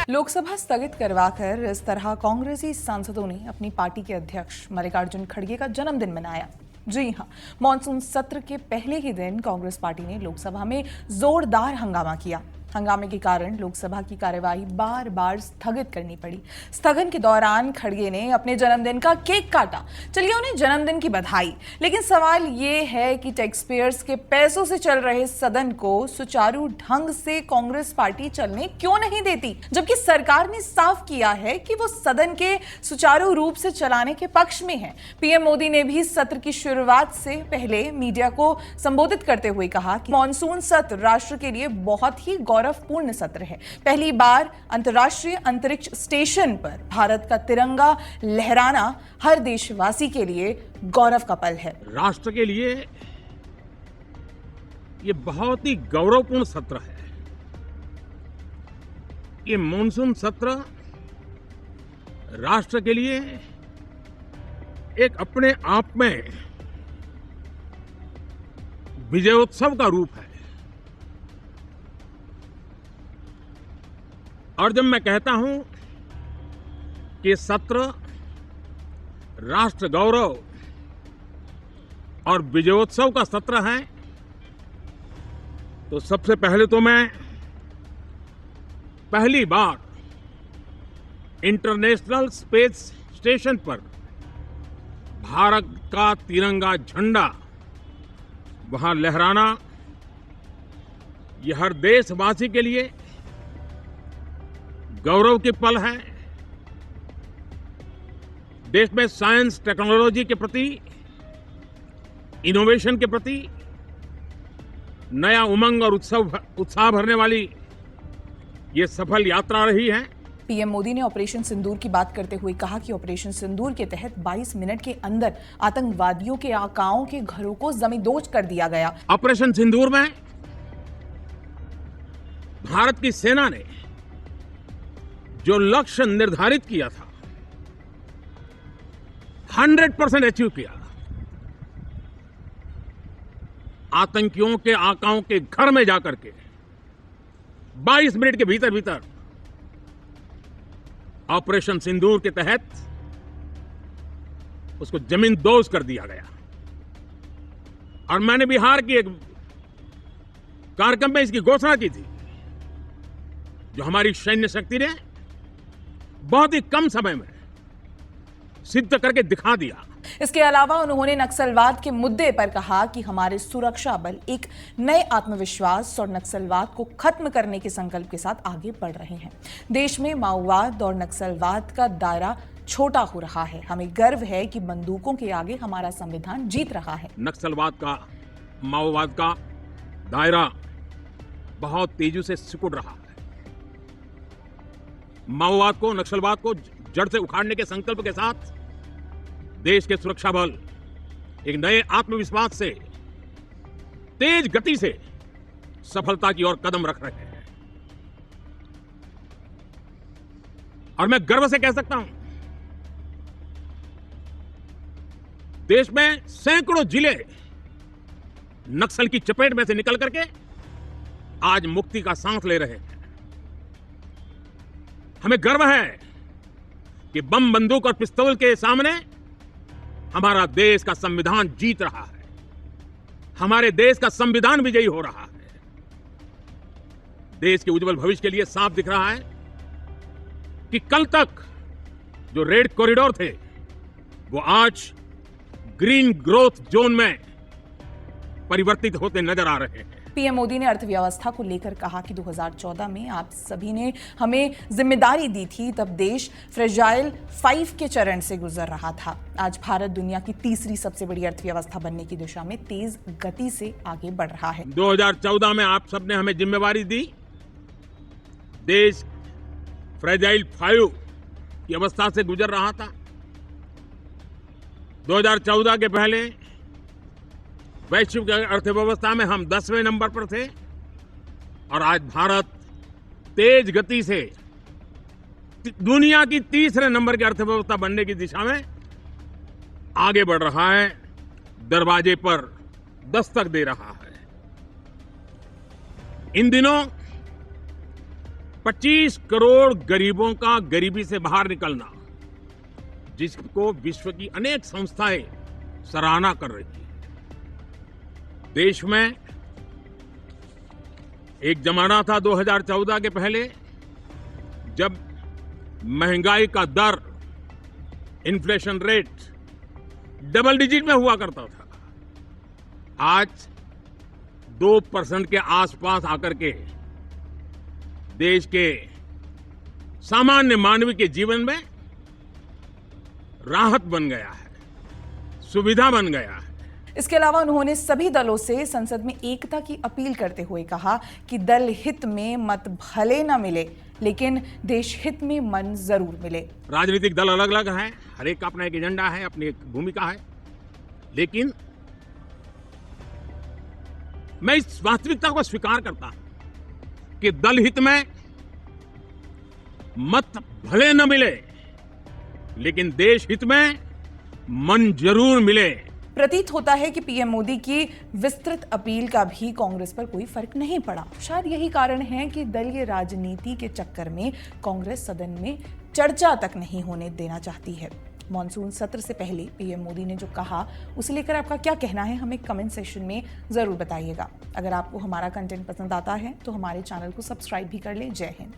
लोकसभा स्थगित करवाकर इस तरह कांग्रेसी सांसदों ने अपनी पार्टी के अध्यक्ष मल्लिकार्जुन खड़गे का जन्मदिन मनाया। जी हां, मॉनसून सत्र के पहले ही दिन कांग्रेस पार्टी ने लोकसभा में जोरदार हंगामा किया। हंगामे के कारण लोकसभा की कार्यवाही बार बार स्थगित करनी पड़ी। स्थगन के दौरान खड़गे ने अपने जन्मदिन का केक काटा। चलिए उन्हें जन्मदिन की बधाई। लेकिन सवाल ये है कि टैक्स पेयर्स के पैसों से चल रहे सदन को सुचारू ढंग से कांग्रेस पार्टी चलने क्यों नहीं देती, जबकि सरकार ने साफ किया है कि वो सदन के सुचारू रूप से चलाने के पक्ष में है। पीएम मोदी ने भी सत्र की शुरुआत से पहले मीडिया को संबोधित करते हुए कहा कि मॉनसून सत्र राष्ट्र के लिए बहुत ही गौरवपूर्ण सत्र है। पहली बार अंतर्राष्ट्रीय अंतरिक्ष स्टेशन पर भारत का तिरंगा लहराना हर देशवासी के लिए गौरव का पल है। राष्ट्र के लिए ये बहुत ही गौरवपूर्ण सत्र है। ये मॉनसून सत्र राष्ट्र के लिए एक अपने आप में विजयोत्सव का रूप है। और जब मैं कहता हूं कि सत्र राष्ट्र गौरव और विजयोत्सव का सत्र है, तो सबसे पहले तो मैं पहली बार इंटरनेशनल स्पेस स्टेशन पर भारत का तिरंगा झंडा वहां लहराना, यह हर देशवासी के लिए गौरव के पल है। देश में साइंस टेक्नोलॉजी के प्रति, इनोवेशन के प्रति नया उमंग और उत्साह भरने वाली ये सफल यात्रा रही है। पीएम मोदी ने ऑपरेशन सिंदूर की बात करते हुए कहा कि ऑपरेशन सिंदूर के तहत 22 मिनट के अंदर आतंकवादियों के आकाओं के घरों को जमींदोज कर दिया गया। ऑपरेशन सिंदूर में भारत की सेना ने जो लक्ष्य निर्धारित किया था 100% अचीव किया। आतंकियों के आकाओं के घर में जाकर के 22 मिनट के भीतर भीतर ऑपरेशन सिंदूर के तहत उसको जमींदोज कर दिया गया। और मैंने बिहार की एक कार्यक्रम में इसकी घोषणा की थी, जो हमारी सैन्य शक्ति ने बहुत ही कम समय में सिद्ध करके दिखा दिया। इसके अलावा उन्होंने नक्सलवाद के मुद्दे पर कहा कि हमारे सुरक्षा बल एक नए आत्मविश्वास और नक्सलवाद को खत्म करने के संकल्प के साथ आगे बढ़ रहे हैं। देश में माओवाद और नक्सलवाद का दायरा छोटा हो रहा है। हमें गर्व है कि बंदूकों के आगे हमारा संविधान जीत रहा है। नक्सलवाद का, माओवाद का दायरा बहुत तेजी से सिकुड़ रहा है। माओवाद को, नक्सलवाद को जड़ से उखाड़ने के संकल्प के साथ देश के सुरक्षा बल एक नए आत्मविश्वास से, तेज गति से सफलता की ओर कदम रख रहे हैं। और मैं गर्व से कह सकता हूं, देश में सैकड़ों जिले नक्सल की चपेट में से निकल करके आज मुक्ति का सांस ले रहे हैं। हमें गर्व है कि बम, बंदूक और पिस्तौल के सामने हमारा देश का संविधान जीत रहा है। हमारे देश का संविधान विजयी हो रहा है। देश के उज्जवल भविष्य के लिए साफ दिख रहा है कि कल तक जो रेड कॉरिडोर थे, वो आज ग्रीन ग्रोथ जोन में परिवर्तित होते नजर आ रहे हैं। पीएम मोदी ने अर्थव्यवस्था को लेकर कहा कि 2014 में आप सभी ने हमें जिम्मेदारी दी थी, तब देश फ्रेजाइल 5 के चरण से गुजर रहा था। आज भारत दुनिया की तीसरी सबसे बड़ी अर्थव्यवस्था बनने की दिशा में तेज गति से आगे बढ़ रहा है। 2014 में आप सबने हमें जिम्मेवारी दी, देश फ्रेजाइल 5 की अवस्था से गुजर रहा था। 2014 के पहले वैश्विक अर्थव्यवस्था में हम 10वें नंबर पर थे, और आज भारत तेज गति से दुनिया की तीसरे नंबर की अर्थव्यवस्था बनने की दिशा में आगे बढ़ रहा है, दरवाजे पर दस्तक दे रहा है। इन दिनों 25 करोड़ गरीबों का गरीबी से बाहर निकलना, जिसको विश्व की अनेक संस्थाएं सराहना कर रही हैं। देश में एक जमाना था 2014 के पहले, जब महंगाई का दर, इन्फ्लेशन रेट डबल डिजिट में हुआ करता था। आज 2% के आसपास आकर के देश के सामान्य मानव के जीवन में राहत बन गया है, सुविधा बन गया है। इसके अलावा उन्होंने सभी दलों से संसद में एकता की अपील करते हुए कहा कि दल हित में मत भले न मिले, लेकिन देश हित में मन जरूर मिले। राजनीतिक दल अलग अलग हैं, हर एक का अपना एक एजेंडा है, अपनी एक भूमिका है, लेकिन मैं इस वास्तविकता को स्वीकार करता हूं कि दल हित में मत भले न मिले, लेकिन देश हित में मन जरूर मिले। प्रतीत होता है कि पीएम मोदी की विस्तृत अपील का भी कांग्रेस पर कोई फर्क नहीं पड़ा। शायद यही कारण है कि दलीय राजनीति के चक्कर में कांग्रेस सदन में चर्चा तक नहीं होने देना चाहती है। मॉनसून सत्र से पहले पीएम मोदी ने जो कहा, उसे लेकर आपका क्या कहना है, हमें कमेंट सेक्शन में जरूर बताइएगा। अगर आपको हमारा कंटेंट पसंद आता है तो हमारे चैनल को सब्सक्राइब भी कर लें। जय हिंद।